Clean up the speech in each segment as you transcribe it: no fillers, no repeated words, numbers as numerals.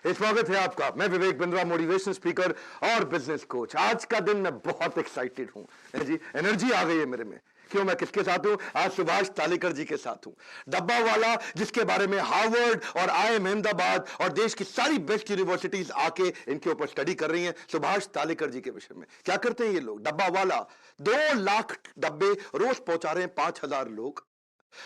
स्वागत है आपका। मैं विवेक बिंद्रा, मोटिवेशनल स्पीकर और बिजनेस कोच। आज का दिन मैं बहुत एक्साइटेड हूं जी, एनर्जी आ गई है मेरे में। क्यों? मैं किसके साथ हूं? आज सुभाष तालेकर जी के साथ हूं, डब्बा वाला, जिसके बारे में हार्वर्ड और IIM अहमदाबाद और देश की सारी बेस्ट यूनिवर्सिटीज आके इनके ऊपर स्टडी कर रही हैं। सुभाष तालेकर जी के विषय में क्या करते हैं ये लोग? डब्बा वाला 2 लाख डब्बे रोज पहुंचा रहे हैं, 5,000 लोग,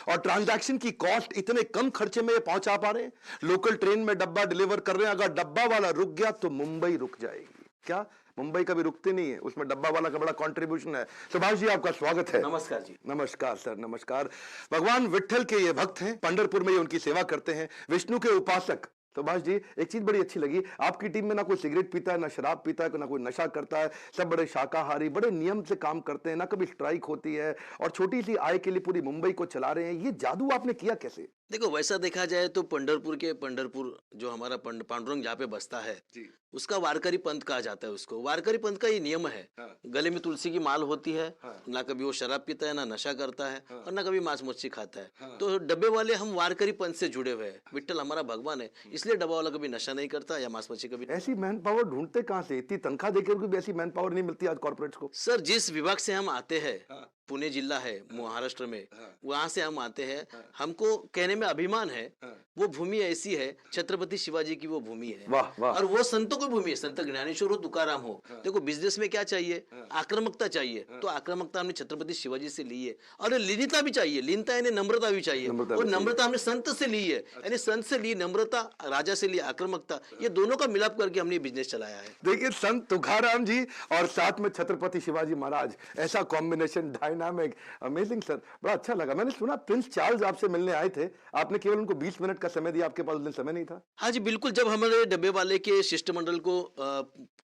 और ट्रांजैक्शन की कॉस्ट इतने कम खर्चे में ये पहुंचा पा रहे हैं। लोकल ट्रेन में डब्बा डिलीवर कर रहे हैं। अगर डब्बा वाला रुक गया तो मुंबई रुक जाएगी। क्या? मुंबई कभी रुकती नहीं है, उसमें डब्बा वाला का बड़ा कंट्रीब्यूशन है। सुभाष जी, आपका स्वागत है। नमस्कार जी। नमस्कार सर, नमस्कार। भगवान विट्ठल के ये भक्त हैं, पंढरपुर में ये उनकी सेवा करते हैं, विष्णु के उपासक। सुभाष जी, एक चीज बड़ी अच्छी लगी, आपकी टीम में ना कोई सिगरेट पीता है, ना शराब पीता है, ना कोई नशा करता है। सब बड़े शाकाहारी, बड़े नियम से काम करते हैं, ना कभी स्ट्राइक होती है, और छोटी सी आय के लिए पूरी मुंबई को चला रहे हैं। ये जादू आपने किया कैसे? देखो, वैसा देखा जाए तो पंढरपुर जो हमारा पांडुरंग जहाँ पे बसता है जी। उसका वारकरी पंथ कहा जाता है। उसको वारकरी पंथ का ये नियम है। हाँ। गले में तुलसी की माल होती है। हाँ। ना कभी वो शराब पीता है, ना नशा करता है। हाँ। और ना कभी मांस मच्छी खाता है। हाँ। तो डब्बे वाले हम वारकरी पंथ से जुड़े हुए हैं। विट्ठल हमारा भगवान है, इसलिए डब्बा वाला कभी नशा नहीं करता या मांस मच्छी कभी। ऐसी मैन पावर ढूंढते कहां से? इतनी तनख्वाह देकर भी ऐसी मैन पावर नहीं मिलती आज कॉर्पोरेट्स को। सर, जिस विभाग से हम आते हैं, हाँ। पुणे जिला है महाराष्ट्र में, हाँ। वहां से हम आते हैं। हाँ। हमको कहने में अभिमान है। हाँ। वो भूमि ऐसी है, छत्रपति शिवाजी की वो भूमि है। वाह, वाह। और वो संतों की भूमि है, संत ज्ञानेश्वर हो, तुकाराम हो। हाँ। देखो, बिजनेस में क्या चाहिए? हाँ। आक्रामकता चाहिए। हाँ। तो आक्रामकता हमने छत्रपति शिवाजी से ली है। और लीनता भी चाहिए, लीनता यानी नम्रता भी चाहिए। नम्रता और भी चाहिए। नम्रता हमने संत से ली है, यानी संत से ली नम्रता, राजा से ली आक्रामकता। ये दोनों का मिलाप करके हमने बिजनेस चलाया है। देखिए, संत तुकाराम जी और साथ में छत्रपति शिवाजी महाराज, ऐसा कॉम्बिनेशन, डायनामिक, अमेजिंग सर, बड़ा अच्छा लगा। मैंने सुना प्रिंस चार्ल्स आपसे मिलने आए थे, आपने केवल उनको 20 मिनट का समय दिया, आपके पास उस दिन समय नहीं था। हाँ जी, बिल्कुल। जब हमारे डब्बे वाले के शिष्टमंडल को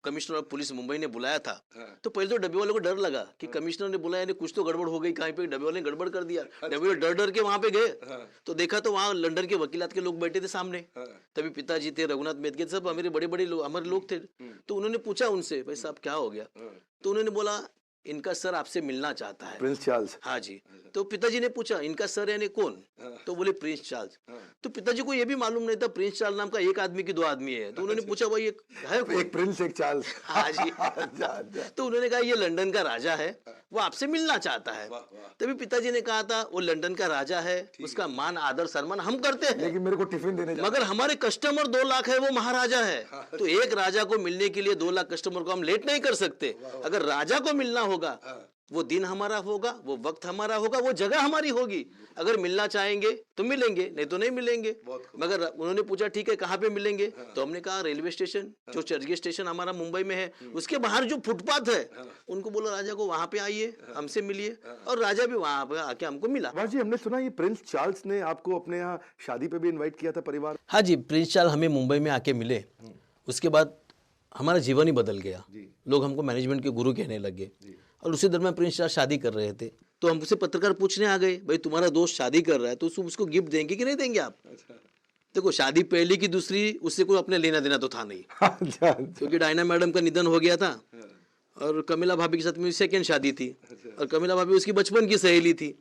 कमिश्नर ऑफ पुलिस मुंबई ने बुलाया था, तो पहले तो डब्बे वाले को डर लगा कि कमिश्नर ने बुलाया, यानी कुछ तो गड़बड़ हो गई कहीं पे। डब्बे वाले ने गड़बड़ कर दिया। डब्बे वाले डर डर के वहां पे गए। तो देखा तो वहां लंदन के वकीलात के लोग बैठे थे सामने। तभी पिताजी थे, रघुनाथ मेहता, सब हमारे बड़े बड़े हमारे लोग थे। तो उन्होंने पूछा उनसे, भाई साहब क्या हो गया? तो उन्होंने बोला, इनका सर आपसे मिलना चाहता है। Prince Charles? हाँ जी। तो पिताजी ने पूछा, इनका सर यानी कौन? तो बोले प्रिंस चार्ल्स। तो पिताजी को ये भी मालूम नहीं था प्रिंस चार्ल्स नाम का एक आदमी की 2 आदमी है। तो उन्होंने पूछा, भाई एक है कौन? एक प्रिंस, एक चार्ल्स। हाँ जी। तो उन्होंने कहा, ये लंदन का राजा है, वो आपसे मिलना चाहता है। तभी पिताजी ने कहा था, वो लंदन का राजा है, उसका मान आदर सम्मान हम करते हैं, लेकिन मेरे को टिफिन देने जाना। मगर हमारे कस्टमर 2 लाख है, वो महाराजा है। तो एक राजा को मिलने के लिए 2 लाख कस्टमर को हम लेट नहीं कर सकते। अगर राजा को मिलना होगा, वो दिन हमारा होगा, वो वक्त हमारा होगा, वो जगह हमारी होगी। अगर मिलना चाहेंगे तो मिलेंगे, नहीं तो नहीं मिलेंगे। मगर उन्होंने पूछा, ठीक है कहाँ पे मिलेंगे? तो हमने कहा रेलवे स्टेशन, जो चर्चगेट स्टेशन हमारा मुंबई में है, उसके बाहर जो फुटपाथ है, उनको बोला राजा को वहां पे आइए, हमसे मिलिए। और राजा भी वहां पे आके हमको मिला। जी, हमने सुना ये प्रिंस चार्ल्स ने आपको अपने यहाँ शादी पे भी इनवाइट किया था, परिवार? हाँ जी, प्रिंस चार्ल्स हमें मुंबई में आके मिले। उसके बाद हमारा जीवन ही बदल गया। लोग हमको मैनेजमेंट के गुरु कहने लगे। और उसी दरमियान प्रिंस चार्ल्स शादी कर रहे थे। तो हमसे पत्रकार पूछने आ गए, भाई तुम्हारा दोस्त शादी कर रहा है, तो उसको गिफ्ट देंगे कि नहीं देंगे आप? देखो, शादी पहली की दूसरी, उससे कोई अपने लेना देना तो था नहीं। क्योंकि डायना मैडम का निधन हो गया था, और कमिला भाभी के साथ मेरी 2nd शादी थी। और कमिला भाभी उसकी बचपन की सहेली थी,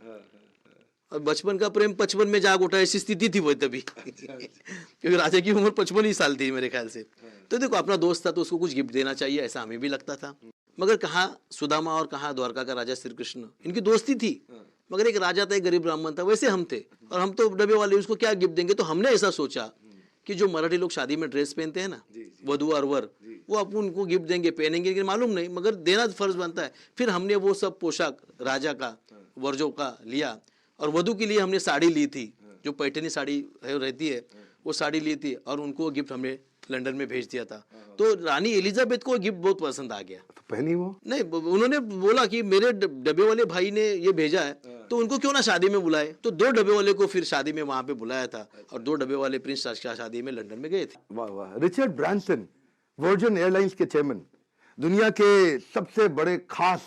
और बचपन का प्रेम 55 में जाग उठा, ऐसी स्थिति थी वो तभी। क्योंकि राजा की उम्र 55 ही साल थी मेरे ख्याल से। तो देखो, अपना दोस्त था तो उसको कुछ गिफ्ट देना चाहिए, ऐसा हमें भी लगता था। मगर कहाँ सुदामा और कहाँ द्वारका का राजा श्री कृष्ण, इनकी दोस्ती थी। मगर एक राजा था, एक गरीब ब्राह्मण था, वैसे हम थे। और हम तो डब्बे वाले, उसको क्या गिफ्ट देंगे? तो हमने ऐसा सोचा कि जो मराठी लोग शादी में ड्रेस पहनते हैं ना, वधू और वर, वो अपन उनको गिफ्ट देंगे, पहनेंगे कि मालूम नहीं, मगर देना फर्ज बनता है। फिर हमने वो सब पोशाक राजा का, वर्जों का लिया। और वधू के लिए हमने साड़ी ली थी, जो पैठनी साड़ी रहती है, वो साड़ी ली थी। और उनको वो गिफ्ट हमने लंदन में भेज दिया था। तो रानी एलिजाबेथ को गिफ्ट बहुत पसंद आ गया। तो पहनी वो? नहीं, उन्होंने बोला कि मेरे डब्बे वाले भाई ने ये भेजा है, तो उनको क्यों ना शादी में बुलाए। तो 2 डब्बे वाले को फिर शादी में वहां पे बुलाया था। और 2 डब्बे वाले प्रिंस चार्ल्स की शादी में लंदन में गए थे। वाह वाह। रिचर्ड ब्रांसन, वर्जिन एयरलाइंस के चेयरमैन, दुनिया के सबसे बड़े खास,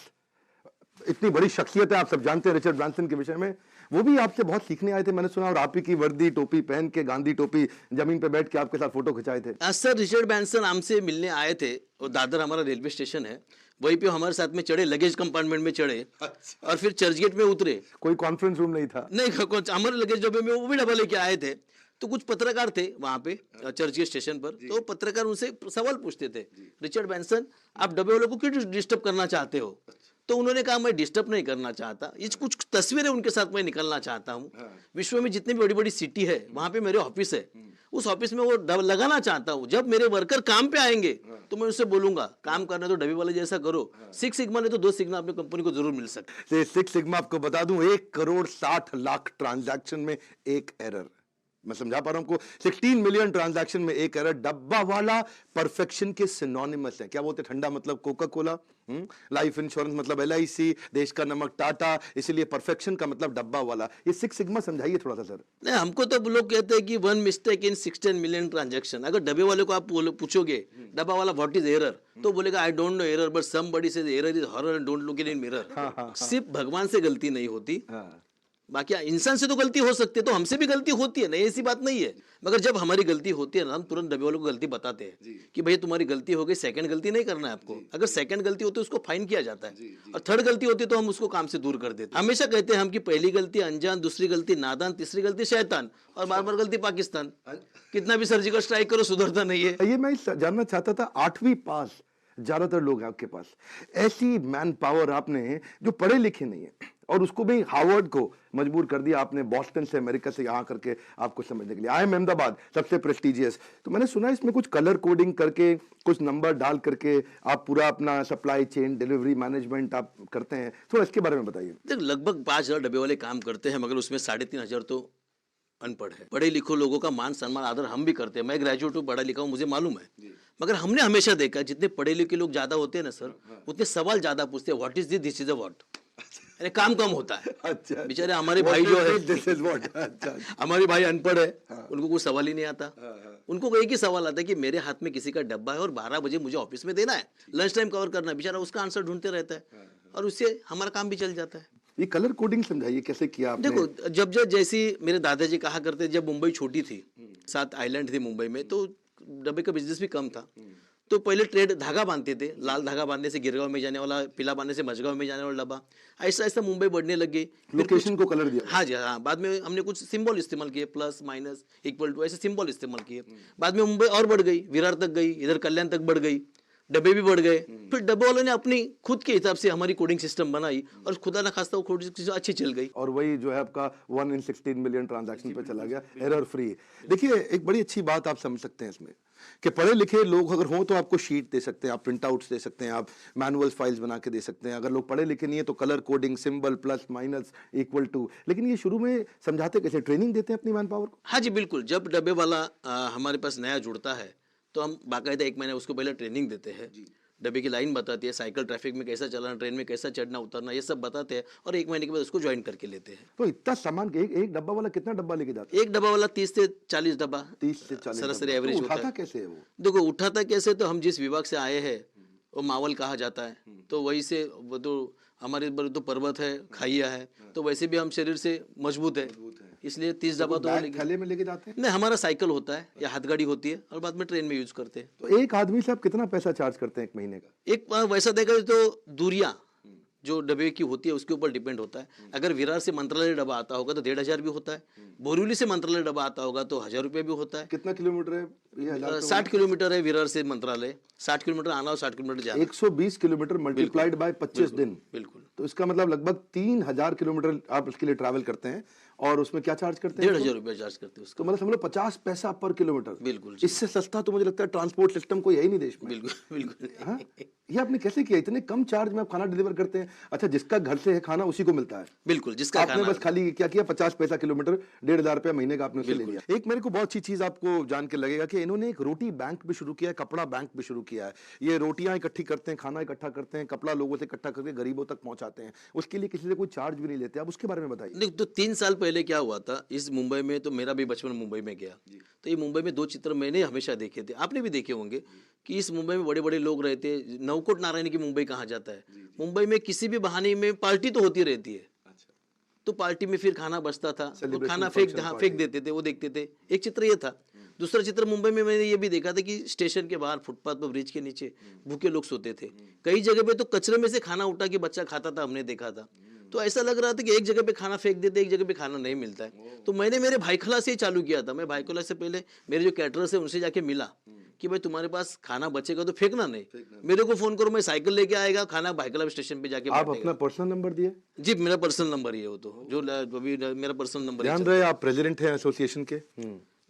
इतनी बड़ी शख्सियत है, आप सब जानते हैं रिचर्ड ब्रांसन के विषय में। वो भी आपसे बहुत सीखने आए थे, मैंने सुना। और आप ही की वर्दी, टोपी पहन के, गांधी टोपी, जमीन पे बैठ के आपके साथ फोटो खिंचाए थे। सर, रिचर्ड ब्रांसन हमसे मिलने आए थे, और दादर हमारा रेलवे स्टेशन है, वहीं पे हमारे साथ में चढ़े, लगेज कंपार्टमेंट में चढ़े। और फिर चर्चगेट में उतरे। कोई कॉन्फ्रेंस रूम नहीं था? नहीं, हमारे लगेज डब्बे में वो भी डब्बा लेके आए थे। तो कुछ पत्रकार थे वहां पे चर्च के स्टेशन पर, तो पत्रकार उनसे सवाल पूछते थे, रिचर्ड बैंसन आप डब्बे वालों को क्यों डिस्टर्ब करना चाहते हो? तो उन्होंने कहा मैं डिस्टर्ब नहीं करना चाहता, ये कुछ तस्वीरें उनके साथ मैं निकलना चाहता हूँ। विश्व में जितनी भी बड़ी बड़ी सिटी है वहां पे मेरे ऑफिस है, उस ऑफिस में वो लगाना चाहता हूँ। जब मेरे वर्कर काम पे आएंगे तो मैं उससे बोलूंगा काम करना तो डब्बे वाले जैसा करो, 6 सिग्मा नहीं तो 2 सिग्मा अपनी कंपनी को जरूर मिल सकता है। 6 सिग्मा आपको बता दूं 1,60,00,000 ट्रांजैक्शन में एक एरर, मैं समझा पा रहा हूं आपको, 16 मिलियन ट्रांजैक्शन में एक एरर। डब्बा वाला परफेक्शन के सिनोनिमस है। क्या बोलते हैं, ठंडा मतलब कोका कोला, लाइफ इंश्योरेंस मतलब LIC, देश का नमक टाटा, इसीलिए परफेक्शन का मतलब डब्बा वाला। ये 6 सिग्मा समझाइए थोड़ा सा सर। नहीं, हमको तो लोग कहते हैं कि 1 मिस्टेक इन 16 मिलियन ट्रांजैक्शन। अगर डब्बे वाले को आप पूछोगे डब्बा वाला व्हाट इज एरर, तो बोलेगा I don't know error but somebody says error is horror and don't look in mirror. सिर्फ भगवान से गलती नहीं होती, बाकी इंसान से तो गलती हो सकती है, तो हमसे भी गलती होती है, नहीं ऐसी बात नहीं है। मगर जब हमारी गलती होती है ना, हम तुरंत डब्बे वालों को गलती बताते हैं कि भैया तुम्हारी गलती हो गई, सेकंड गलती नहीं करना है आपको। अगर सेकंड गलती होती है उसको फाइन किया जाता है, और थर्ड गलती होती है तो हम उसको काम से दूर कर देते हैं। हमेशा कहते हैं हम कि पहली गलती अनजान, दूसरी गलती नादान, तीसरी गलती शैतान, और बार बार गलती पाकिस्तान। कितना भी सर्जिकल स्ट्राइक करो सुधरता नहीं है। ये मैं जानना चाहता था, 8वीं पास ज्यादातर लोग हैं आपके पास, ऐसी मैन पावर आपने जो पढ़े लिखे नहीं है, और उसको भी हार्वर्ड को मजबूर कर दिया आपने, बॉस्टन से अमेरिका से यहाँ करके आपको समझने के लिए। IIM अहमदाबाद सबसे प्रेस्टिजियस, तो मैंने सुना इसमें कुछ कलर कोडिंग करके, कुछ नंबर डाल करके आप पूरा अपना सप्लाई चेन डिलीवरी मैनेजमेंट आप करते हैं, थोड़ा इसके बारे में बताइए। देख, लगभग 5,000 डब्बे वाले काम करते हैं, मगर उसमें 3,500 तो अनपढ़ है। पढ़े लिखो लोगों का मान सम्मान आदर हम भी करते हैं। मैं ग्रेजुएट हूँ, पढ़ा लिखा हूँ, मुझे मालूम है, मगर हमने हमेशा देखा जितने पढ़े लिखे लोग ज्यादा होते हैं ना सर, उतने सवाल ज्यादा पूछते हैं, what is this, this is a what. अरे काम कम होता है। अच्छा, बेचारे हमारे भाई जो है, दिस इज व्हाट, अच्छा, हमारे भाई अनपढ़ है, उनको कोई सवाल ही नहीं आता। उनको एक ही सवाल आता है कि मेरे हाथ में किसी का डब्बा है और 12 बजे मुझे ऑफिस में देना है, लंच टाइम कवर करना है। बेचारा उसका आंसर ढूंढते रहता है, और उससे हमारा काम भी चल जाता है। ये कलर कोडिंग समझाइए कैसे किया आपने? देखो, जब जैसी मेरे दादाजी कहा करते, जब मुंबई छोटी थी, 7 आइलैंड थी मुंबई में, तो डब्बे का बिजनेस भी कम था, तो पहले ट्रेड धागा बांधते थे, लाल धागा बांधने से गिरगांव में जाने वाला, पीला बांधने से मझगांव में जाने वाला डब्बा। ऐसा ऐसा मुंबई बढ़ने लग गई, लोकेशन को कलर दिया। हाँ जी हाँ। बाद में हमने कुछ सिंबल इस्तेमाल किए, प्लस माइनस इक्वल टू, ऐसे सिंबल इस्तेमाल किए। बाद में मुंबई और बढ़ गई, विरार तक गई, इधर कल्याण तक बढ़ गई, डब्बे भी बढ़ गए। फिर डब्बे वालों ने अपनी खुद के हिसाब से हमारी कोडिंग सिस्टम बनाई, और खुदा ना खास्ता वो कोडिंग सिस्टम अच्छी चल गई, और वही जो है आपका 1 in 16 मिलियन ट्रांजैक्शन पे चला गया, एरर फ्री। देखिए, एक बड़ी अच्छी बात आप समझ सकते हैं इसमें कि पढ़े लिखे लोग अगर हों तो आपको शीट दे सकते हैं, आप प्रिंट आउट्स दे सकते हैं, आप मैनुअल फाइल्स बना के दे सकते हैं। अगर लोग पढ़े लिखे नहीं है तो colour coding, symbol, plus minus equal to. लेकिन ये शुरू में समझाते कैसे, ट्रेनिंग देते हैं अपनी मैन पावर को? हाँ जी बिल्कुल। जब डब्बे वाला हमारे पास नया जुड़ता है तो हम बाकायदा 1 महीने उसको पहले ट्रेनिंग देते हैं। डब्बे की लाइन बताती है, साइकिल ट्रैफिक में कैसा चलाना, ट्रेन में कैसा चढ़ना उतरना, ये सब बताते हैं, और 1 महीने के बाद उसको ज्वाइन करके लेते हैं। तो इतना सामान, एक डब्बा वाला कितना डब्बा लेके जाता है? एक डब्बा वाला 30 से 40 डब्बा, 30 से 40 सरासरी डब्बा। एवरेज तो होता उठाता है। कैसे है वो? देखो, उठाता कैसे, तो हम जिस विभाग से आए हैं वो मावल कहा जाता है, तो वही से वो तो हमारे ऊपर तो पर्वत है, खाइया है, तो वैसे भी हम शरीर से मजबूत है, इसलिए 30 डब्बा तो बैग थैले में लेके जाते हैं? नहीं, हमारा साइकिल होता है या हाथगाड़ी होती है, और बाद में ट्रेन में यूज करते हैं। तो एक आदमी से आप कितना पैसा चार्ज करते हैं 1 महीने का? एक बार वैसा देखा तो दूरियां जो डब्बे की होती है उसके ऊपर डिपेंड होता है। अगर विरार से मंत्रालय डब्बा आता होगा तो 1,500 भी होता है, बोरीवली से मंत्रालय डब्बा आता होगा तो 1,000 रुपये भी होता है। कितना किलोमीटर है ये? 60 किलोमीटर है विरार से मंत्रालय, 60 किलोमीटर आना और 60 किलोमीटर जाना। 120 किलोमीटर मल्टीप्लाइड बाय 25 दिन, बिल्कुल। तो इसका मतलब लगभग 3,000 किलोमीटर आप इसके लिए ट्रैवल करते हैं, और उसमें क्या चार्ज करते हैं? 1,500 रुपये चार्ज करते हैं उसको। तो मतलब समझ लो 50 पैसा पर किलोमीटर। बिल्कुल। इससे सस्ता तो मुझे लगता है ट्रांसपोर्ट सिस्टम कोई है ही नहीं देश में। बिल्कुल बिल्कुल। हाँ? ये आपने कैसे किया, इतने कम चार्ज में आप खाना डिलीवर करते हैं? अच्छा, जिसका घर से है खाना उसी को मिलता है? बिल्कुल, जिसका आपने खाना बस खाली क्या किया, 50 पैसा किलोमीटर, 1,500 रुपया महीने का आपने उसे ले लिया। एक मेरे को बहुत अच्छी चीज आपको जान के लगेगा कि इन्होंने एक रोटी बैंक भी शुरू किया है, कपड़ा बैंक भी शुरू किया है। ये रोटियां इकट्ठी करते हैं, खाना इकट्ठा करते हैं, कपड़ा लोगों से इकट्ठा करके गरीबों तक पहुंचाते हैं, उसके लिए किसी से कोई चार्ज भी नहीं लेते। आप उसके बारे में बताइए। नहीं, तो 3 साल पहले क्या हुआ था इस मुंबई में, तो मेरा भी बचपन मुंबई में गया, तो ये मुंबई में 2 चित्र मैंने हमेशा देखे थे, आपने भी देखे होंगे, कि इस मुंबई में बड़े बड़े लोग रहते हैं। नवकोट नारायण की मुंबई कहा जाता है। मुंबई में किसी भी बहाने में पार्टी तो होती रहती है, तो पार्टी में फिर खाना बचता था, तो खाना फेंक देते थे, वो देखते थे। एक चित्र ये था। दूसरा चित्र मुंबई में मैंने ये भी देखा था कि स्टेशन के बाहर फुटपाथ पर, ब्रिज के नीचे भूखे लोग सोते थे। कई जगह पे तो कचरे में से खाना उठा के बच्चा खाता था, हमने देखा था। तो ऐसा लग रहा था कि एक जगह पे खाना फेंक देते, एक जगह पे खाना नहीं मिलता है। तो मैंने मेरे भाईखला से ही चालू किया था। मैं भाईखला से पहले मेरे जो कैटरर्स है उनसे जाके मिला कि भाई तुम्हारे पास खाना बचेगा तो फेंकना नहीं, मेरे को फोन करो, मैं साइकिल लेके आएगा, खाना भाईखला स्टेशन पे जाके आप बांटेगा। अपना पर्सनल नंबर दिए? जी मेरा पर्सनल नंबर ही है वो, तो जो अभी मेरा पर्सनल नंबर ध्यान रहे आप प्रेसिडेंट हैं एसोसिएशन के।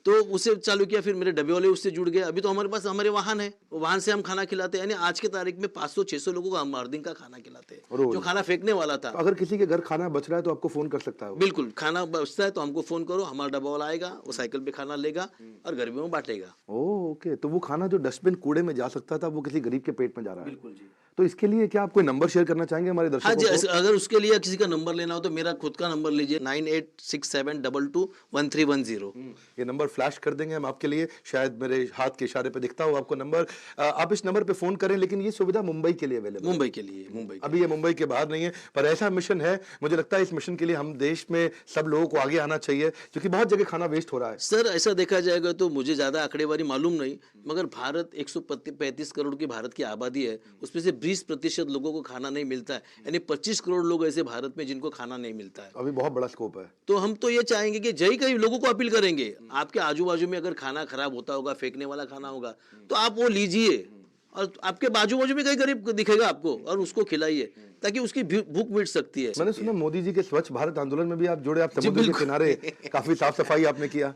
तो उसे चालू किया। फिर मेरे डब्बे वाले उससे जुड़ गए। अभी तो हमारे पास हमारे वाहन है, वो वाहन से हम खाना खिलाते हैं। यानी आज की तारीख में 500-600 लोगों को हम हर दिन का खाना खिलाते हैं, रोज? जो खाना फेंकने वाला था। तो अगर किसी के घर खाना बच रहा है तो आपको फोन कर सकता है वो? बिल्कुल, खाना बचता है तो हमको फोन करो, हमारा डब्बा वाला आएगा, वो साइकिल पे खाना लेगा और गरीबों में बांटेगा। ओह ओके, तो वो खाना जो डस्टबिन कूड़े में जा सकता था वो किसी गरीब के पेट में जा रहा है। बिल्कुल जी। तो इसके लिए क्या आप कोई नंबर शेयर करना चाहेंगे हमारे हाँ दर्शकों जी, को? अगर उसके लिए किसी का नंबर लेना हो तो मेरा खुद का नंबर लीजिए 9867221310। ये नंबर फ्लैश कर देंगे हम आपके लिए, शायद मेरे हाथ के इशारे पे दिखता हो आपको नंबर। आप इस नंबर पे फोन करें, लेकिन ये सुविधा मुंबई के लिए अवेलेबल है। मुंबई के लिए, मुंबई अभी ये मुंबई के बाहर नहीं है, पर ऐसा मिशन है, मुझे लगता है इस मिशन के लिए हम देश में सब लोगों को आगे आना चाहिए, क्योंकि बहुत जगह खाना वेस्ट हो रहा है। सर ऐसा देखा जाएगा तो मुझे ज्यादा आंकड़ेवारी मालूम नहीं, मगर भारत 135 करोड़ की भारत की आबादी है, उसमें से 20% लोगों को खाना नहीं मिलता है। यानी 25 करोड़ लोग ऐसे भारत में जिनको खाना नहीं मिलता है। अभी बहुत बड़ा स्कोप है। तो हम तो ये चाहेंगे कि जय कई लोगों को अपील करेंगे, आपके आजू बाजू में अगर खाना खराब होता होगा, फेंकने वाला खाना होगा, तो आप वो लीजिए और आपके बाजू बाजू में कहीं गरीब दिखेगा आपको और उसको खिलाइए, ताकि उसकी भूख मिट सकती है। मैंने सुना मोदी जी के स्वच्छ भारत आंदोलन में भी आप जुड़े, आप समुद्र के किनारे काफी साफ सफाई आपने किया।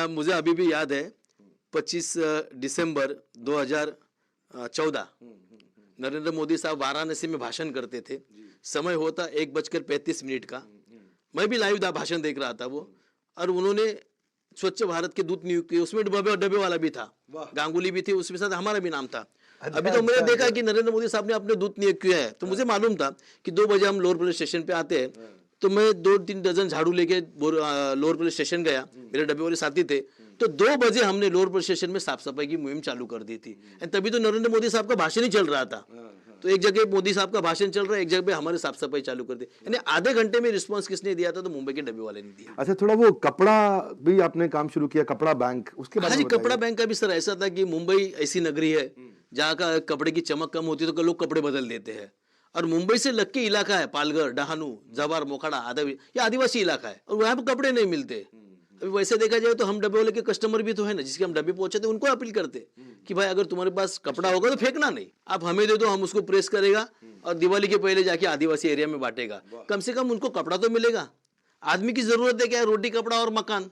मुझे अभी भी याद है 25 दिसंबर 2014 नरेंद्र मोदी साहब वाराणसी में भाषण करते थे। समय होता 1:35 का। मैं भी लाइव भाषण देख रहा था वो, और उन्होंने स्वच्छ भारत के दूत नियुक्त किए। उसमें डब्बे वाला भी था, गांगुली भी थी, उसके साथ हमारा भी नाम था। अभी तो मैंने देखा कि नरेंद्र मोदी साहब ने अपने दूत नियुक्त किया है, तो मुझे मालूम था कि 2 बजे हम लोअर पुलिस स्टेशन पे आते हैं, तो मैं 2-3 डजन झाड़ू लेके लोअर पुलिस स्टेशन गया, मेरे डब्बे वाले साथी थे, तो 2 बजे हमने लोअर पुलिस स्टेशन में साफ सफाई की मुहिम चालू कर दी थी। तभी तो नरेंद्र मोदी साहब का भाषण ही चल रहा था। तो एक जगह मोदी साहब का भाषण चल रहा है, एक जगह पे हमारे साफ सफाई चालू कर दी। यानी आधे घंटे में रिस्पांस किसने दिया था? तो मुंबई के डब्बे वाले ने दिया। अच्छा, थोड़ा वो कपड़ा भी आपने काम शुरू किया, कपड़ा बैंक, उसके बारे हाँ में जी, कपड़ा बैंक का भी सर ऐसा था कि मुंबई ऐसी नगरी है जहाँ का कपड़े की चमक कम होती है तो लोग कपड़े बदल देते हैं। और मुंबई से लग के इलाका है पालघर, डहानू, जवार, मोखाड़ा, ये आदिवासी इलाका है, और वहाँ पे कपड़े नहीं मिलते। अभी वैसे देखा जाए तो हम डब्बे वाले के कस्टमर भी तो है ना, जिसके हम डब्बे पहुंचाते उनको अपील करते कि भाई अगर तुम्हारे पास कपड़ा होगा तो फेंकना नहीं, आप हमें दे दो, हम उसको प्रेस करेगा और दिवाली के पहले जाके आदिवासी एरिया में बांटेगा। कम से कम उनको कपड़ा तो मिलेगा। आदमी की जरूरत है क्या है? रोटी, कपड़ा और मकान।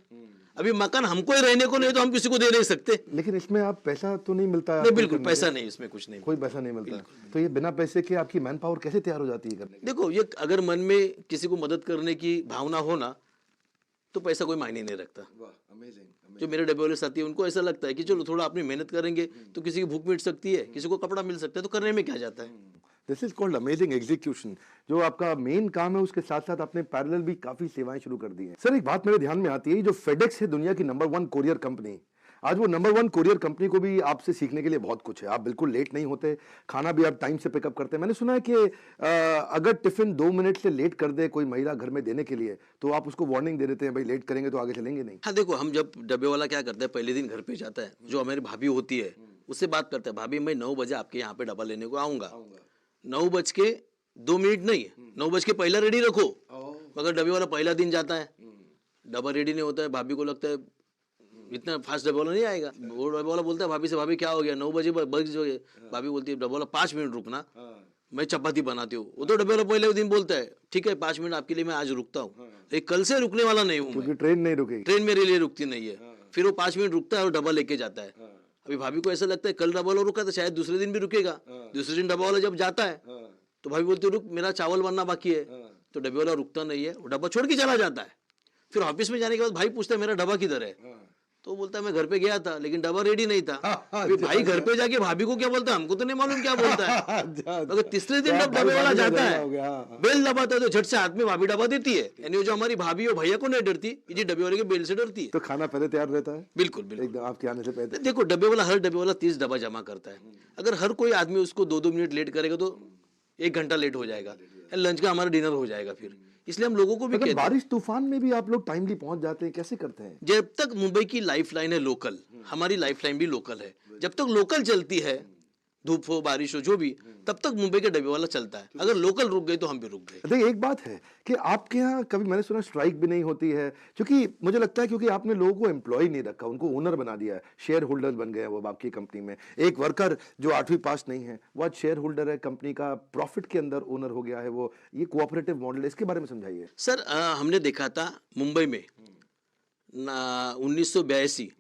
अभी मकान हमको ही रहने को नहीं तो हम किसी को दे नहीं सकते। लेकिन इसमें आप पैसा तो नहीं मिलता है? नहीं, बिल्कुल पैसा नहीं, इसमें कुछ नहीं, कोई पैसा नहीं मिलता। तो ये बिना पैसे के आपकी मैन पावर कैसे तैयार हो जाती है करने की? देखो ये अगर मन में किसी को मदद करने की भावना हो ना, तो पैसा कोई मायने नहीं रखता। जो मेरे डब्बे वाले साथी हैं उनको ऐसा लगता है कि चलो थोड़ा अपनी मेहनत करेंगे तो किसी की भूख मिट सकती है, किसी को कपड़ा मिल सकता है, तो करने में क्या जाता है। This is called amazing execution. जो आपका मेन काम है उसके साथ साथ आपने पैरेलल भी काफी सेवाएं शुरू कर दी हैं। सर एक बात मेरे ध्यान में आती है, जो फेडेक्स है दुनिया की नंबर 1 कोरियर कंपनी, आज वो नंबर 1 कोरियर कंपनी को भी आपसे सीखने के लिए बहुत कुछ है। आप बिल्कुल लेट नहीं होते, खाना भी आप टाइम से पिकअप करते हैं। मैंने सुना है कि अगर टिफिन 2 मिनट से लेट कर दे कोई महिला घर में देने के लिए, तो आप उसको वार्निंग दे देते हैं, भाई लेट करेंगे तो आगे चलेंगे नहीं। हाँ देखो, हम जब डब्बे वाला क्या करता है, पहले दिन घर पे जाता है, जो हमारी भाभी होती है उससे बात करता है, भाभी मैं 9 बजे आपके यहाँ पे डब्बा लेने को आऊंगा, 9:02 नहीं, 9 बज के पहला रेडी रखो। अगर डब्बे वाला पहला दिन जाता है, डब्बा रेडी नहीं होता है, भाभी को लगता है इतना फास्ट डब्बा वाला नहीं आएगा। वो डब्बा वाला बोलता है भाभी से, भाभी क्या हो गया, 9 बजे बज गए। भाभी बोलती है डब्बा वाला 5 मिनट रुकना, मैं चपाती बनाती हूँ। वो तो डब्बे वाला पहले दिन बोलता है ठीक है 5 मिनट आपके लिए मैं आज रुकता हूँ, लेकिन कल से रुकने वाला नहीं हूँ, क्योंकि ट्रेन नहीं रुकेगी, ट्रेन मेरे लिए रुकती नहीं है। फिर वो 5 मिनट रुकता है और डब्बा लेके जाता है। अभी भाभी को ऐसा लगता है कल डब्बा वाला रुका तो शायद दूसरे दिन भी रुकेगा। दूसरे दिन डब्बा वाला जब जाता है तो भाभी बोलती है रुक, मेरा चावल बनना बाकी है। तो डब्बे वाला रुकता नहीं है, वो डब्बा छोड़ के चला जाता है। फिर ऑफिस में जाने के बाद भाई पूछता है मेरा डब्बा किधर है, तो बोलता है मैं घर पे गया था लेकिन डब्बा रेडी नहीं था। अभी भाई घर पे जाके भाभी को क्या बोलता है, हमको तो नहीं मालूम क्या बोलता है। अगर तीसरे दिन जब डब्बे वाला जाता है, बेल दबाता है, तो झट से हाथ में भाभी डब्बा देती है। यानी वो जो हमारी भाभी और भैया को नहीं डरती, ये डब्बे वाले के बेल से डरती है। तो खाना पहले तैयार रहता है? बिल्कुल बिल्कुल, एकदम आपके आने से पहले। देखो डब्बे वाला, हर डब्बे वाला 30 डब्बा जमा करता है। अगर हर कोई आदमी उसको 2-2 मिनट लेट करेगा तो 1 घंटा लेट हो जाएगा, लंच का हमारा डिनर हो जाएगा। फिर इसलिए हम लोगों को भी कहते हैं, बारिश तूफान में भी आप लोग टाइमली पहुंच जाते हैं, कैसे करते हैं? जब तक मुंबई की लाइफलाइन है लोकल, हमारी लाइफलाइन भी लोकल है, जब तक लोकल चलती है धूप हो बारिश हो जो भी, तब तक मुंबई के डब्बे वाला चलता है। अगर लोकल रुक गए तो हम भी रुक गए। देखिए एक बात है कि आपके यहाँ कभी मैंने सुना स्ट्राइक भी नहीं होती है, क्योंकि मुझे लगता है क्योंकि आपने लोगों को एम्प्लॉय नहीं रखा, उनको ओनर बना दिया है, शेयर होल्डर बन गए हैं वो आपकी कंपनी में। एक वर्कर जो 8वीं पास नहीं है वो आज शेयर होल्डर है, कंपनी का प्रॉफिट के अंदर ओनर हो गया है वो। ये कोऑपरेटिव मॉडल है, इसके बारे में समझाइए सर। हमने देखा था मुंबई में 1982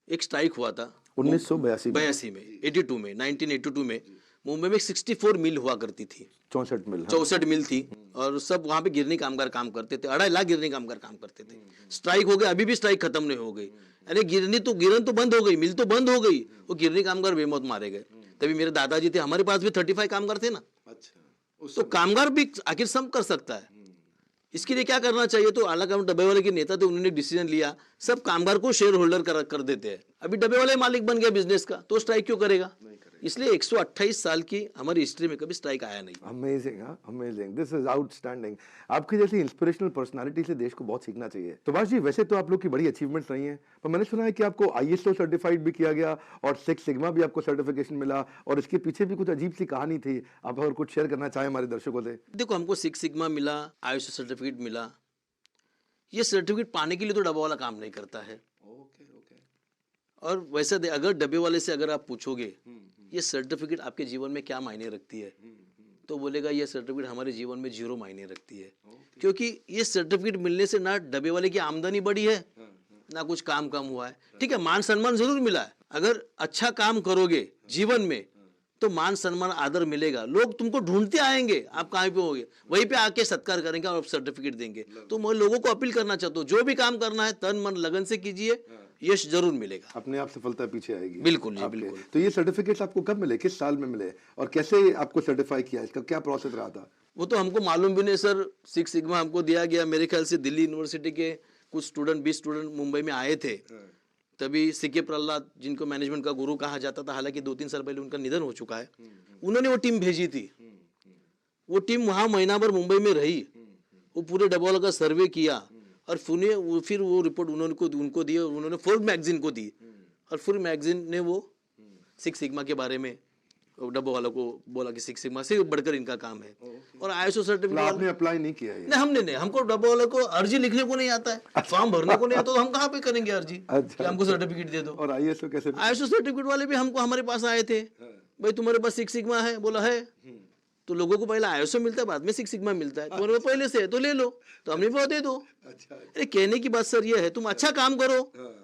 एक स्ट्राइक हुआ था। 1982 में 82 में 1982 में मुंबई में 64 मिल हुआ करती थी, 64 मिल, 64 मिल थी, और सब वहां पे गिरनी कामगार काम करते थे। 2.5 लाख गिरनी कामगार काम करते थे। स्ट्राइक हो गई, अभी भी स्ट्राइक खत्म नहीं हो गई, यानी गिरन तो बंद हो गई, मिल तो बंद हो गई, वो गिरनी कामगार बेमौत मारे गए। तभी मेरे दादाजी थे, हमारे पास भी 35 कामगार थे ना। अच्छा, तो कामगार भी आखिर सब कर सकता है। इसके लिए क्या करना चाहिए? तो आला काम डब्बे वाले के नेता थे, उन्होंने डिसीजन लिया सब कामगार को शेयर होल्डर कर देते हैं। अभी डब्बे वाले मालिक बन गया बिजनेस का, तो स्ट्राइक क्यों करेगा? इसलिए 128 साल की हमारी हिस्ट्री में कभी स्ट्राइक आया नहीं। Amazing, amazing, this is outstanding. आपकी जैसी इंस्पिरेशनल पर्सनालिटी से देश को बहुत सीखना चाहिए। सुभाष जी, वैसे तो आप लोग की बड़ी अचीवमेंट्स रही हैं, पर मैंने सुना है कि आपको ISO सर्टिफाइड भी किया गया और 6 सिग्मा भी आपको सर्टिफिकेशन मिला, और इसके पीछे भी कुछ अजीब सी कहानी थी। आप अगर कुछ शेयर करना चाहें हमारे दर्शकों से। देखो, हमको 6 सिग्मा मिला, ISO सर्टिफिकेट मिला। ये सर्टिफिकेट पाने के लिए तो डब्बा वाला काम नहीं करता है। और वैसे अगर डब्बे वाले से अगर आप पूछोगे ये सर्टिफिकेट आपके जीवन में क्या मायने रखती है, तो बोलेगा ये सर्टिफिकेट हमारे जीवन में 0 मायने रखती है। क्योंकि ये सर्टिफिकेट मिलने से ना डब्बे वाले की आमदनी बढ़ी है, ना कुछ काम कम हुआ है। ठीक है, मान सम्मान जरूर मिला है। अगर अच्छा काम करोगे जीवन में तो मान सम्मान आदर मिलेगा, लोग तुमको ढूंढते आएंगे, आप कहाँ पे होगे, वहीं पे आके सत्कार करेंगे और सर्टिफिकेट देंगे। तो मैं लोगों को अपील करना चाहता हूँ, जो भी काम करना है तन मन लगन से कीजिए, यश जरूर मिलेगा। अपने आप सफलता पीछे आएगी। बिल्कुल जी, बिल्कुल। तो ये सर्टिफिकेट्स आपको कब मिले, किस साल में मिले, और कैसे आपको सर्टिफाई किया, इसका क्या प्रोसेस रहा था? वो तो हमको मालूम भी नहीं सर। 6 सिग्मा हमको दिया गया, मेरे ख्याल से दिल्ली यूनिवर्सिटी के कुछ स्टूडेंट 20 स्टूडेंट मुंबई में आए थे। तभी सीके प्रहलाद, जिनको मैनेजमेंट का गुरु कहा जाता था, हालांकि 2-3 साल पहले उनका निधन हो चुका है, उन्होंने वो टीम भेजी थी। वो टीम वहां महीना भर मुंबई में रही, वो पूरे डब्बा का सर्वे किया, और फिर वो रिपोर्ट उनको दी, उन्होंने फोर्ब्स मैगजीन को दी, और फोर्ब्स मैगजीन ने वो 6 सिग्मा के बारे में डब्बा वालों को बोला कि 6 सिग्मा से बढ़कर इनका काम है। और ISO सर्टिफिकेट आपने अप्लाई नहीं किया है? नहीं, हमने नहीं। हमको डब्बा वालों को अर्जी लिखने को नहीं आता है, फॉर्म भरने को नहीं आता, तो हम कहाँ पे करेंगे अर्जी कि हमको सर्टिफिकेट दे दो। और ISO कैसे? ISO सर्टिफिकेट वाले भी हमारे पास आए थे, भाई तुम्हारे पास 6 सिग्मा है? बोला है। तो लोगों को पहले ISO मिलता है, बाद में 6 सिग्मा मिलता है। तुम्हारे पास पहले से है तो ले लो, तो हमने भी दे दो। अरे कहने की बात सर ये है, तुम अच्छा काम करो,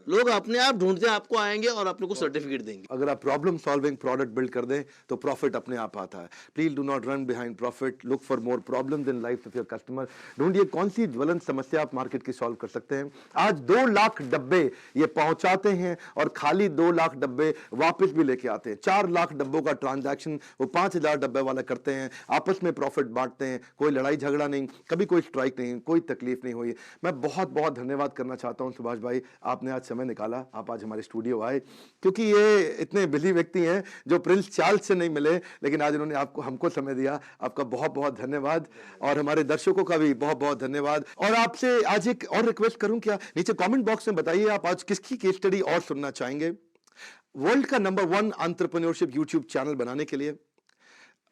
लोग अपने आप ढूंढते आपको आएंगे और अपने को सर्टिफिकेट देंगे। अगर आप प्रॉब्लम सॉल्विंग प्रोडक्ट बिल्ड कर दें तो प्रॉफिट अपने आप आता है। Please do not run behind profit, look for more problems in life of your customer. ढूंढिए कौन सी ज्वलंत समस्या आप मार्केट की सॉल्व कर सकते हैं। आज 2 लाख डब्बे ये पहुंचाते हैं और खाली 2 लाख डब्बे वापस भी लेके आते हैं। 4 लाख डब्बों का ट्रांजैक्शन वो 5000 डब्बे वाला करते हैं, आपस में प्रॉफिट बांटते हैं, कोई लड़ाई झगड़ा नहीं, कभी कोई स्ट्राइक नहीं, कोई तकलीफ नहीं हुई। मैं बहुत बहुत धन्यवाद करना चाहता हूं सुभाष भाई, आपने आज समय निकाला, आप आज हमारे स्टूडियो आए, क्योंकि ये इतने बिजी व्यक्ति हैं जो प्रिंस चार्ल्स से नहीं मिले, लेकिन आज उन्होंने आपको हमको समय दिया। आपका बहुत बहुत धन्यवाद, और हमारे दर्शकों का भी बहुत बहुत धन्यवाद। और आपसे आज एक और रिक्वेस्ट करूं, क्या नीचे कमेंट बॉक्स में बताइए आप आज किसकी केस स्टडी और सुनना चाहेंगे। वर्ल्ड का नंबर 1 एंटरप्रेन्योरशिप यूट्यूब चैनल बनाने के लिए,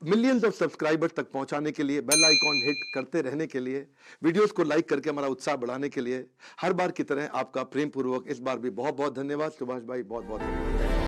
मिलियंस ऑफ सब्सक्राइबर्स तक पहुंचाने के लिए, बेल आइकॉन हिट करते रहने के लिए, वीडियोस को लाइक करके हमारा उत्साह बढ़ाने के लिए, हर बार की तरह आपका प्रेम पूर्वक इस बार भी बहुत बहुत धन्यवाद। सुभाष भाई बहुत बहुत धन्यवाद।